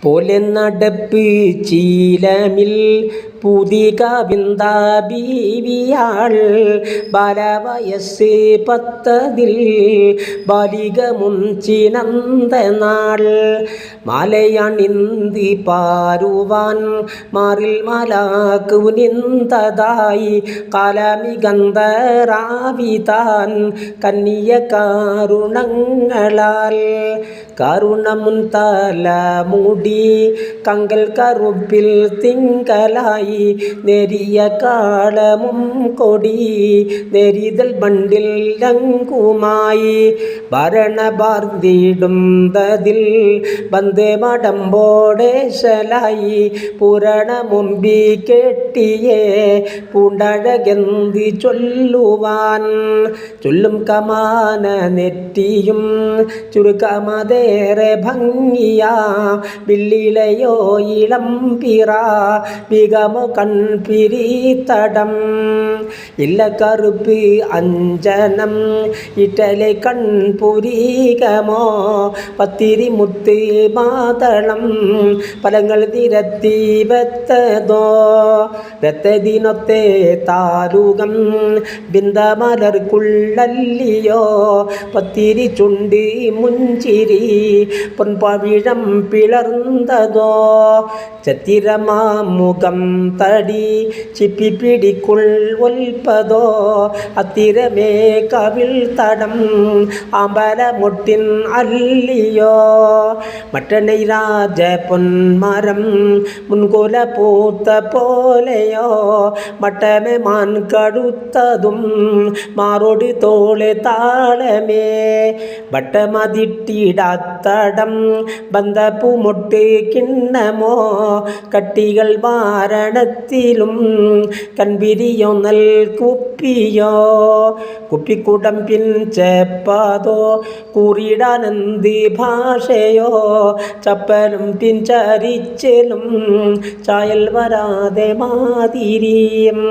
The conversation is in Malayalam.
പോലെ നടപ്പ് ചീലമിൽ പുതിക വിന്ത ബീവിയാൾ ബാലവയസ്സ് 10 ബാലിക മുൻചിനന്തനാൾ മലയണിന്തി പാരുവാൻ മാറിൽ മലാക്കു നിന്തതായി കാലമികന്ധരാവിതാൻ കന്നിയ കാരുണങ്ങളാൽ കരുണമുൻ തല മൂടി കങ്കൽ കറുപ്പിൽ തിങ്കലായി നെരിയ കാളമും കൊടി നെരിതൽ ബണ്ടിൽ ലങ്കുമായി ഭരണഭാർത്തിടുന്നതിൽ ബന്ധേ മടമ്പോടേശലായി പുരണ മുമ്പി കെട്ടിയേ പൂണ്ടഴകെന്തി ചൊല്ലുവാൻ ചൊല്ലും കമാന നെറ്റിയും ചുരുക്കമതേറെ ഭംഗിയാ വില്ലിലയോ ഇളം പിറ മികമോ കൺപിരിത്തടം ഇല്ല കറുപ്പ് അഞ്ജനം ഇറ്റലെ കൺപുരീകമോ പത്തിരി മുത്ത് മാതളം ഫലങ്ങൾ നിരത്തി വെത്തതോ വെത്തതിനൊത്തേ താരുകം ബിന്ദമലർക്കുള്ളല്ലിയോ പത്തിരി ചുണ്ട് മുഞ്ചിരി പൊൻപവിഴം പിളർന്നതോ ചത്തിരമാമുഖം തടി ചിപ്പിപ്പിടിക്കുൾവൽപ്പതോ അത്തിരമേ കവിൾ തടം അമ്പലമൊട്ടിൻ അല്ലിയോ മട്ടണൈ രാജ പൊന്മരം മുൻകൊല പൂത്ത പോലെയോ മട്ടമേ മാൻ കടുത്തതും മാറോട് തോളെ താളമേ വട്ടമതിട്ടിടാത്തടം ബന്ധപ്പുമൊട്ട് കിണ്ണമോ കട്ടികൾ വാരണത്തിലും കൺപിരിയോ നൽ കുപ്പിയോ കുപ്പിക്കുടം പിൻചെപ്പാതോ കൂറിടാനന്ദി ഭാഷയോ ചപ്പലും പിൻചരിച്ചലും ചായൽ വരാതെ മാതിരിയും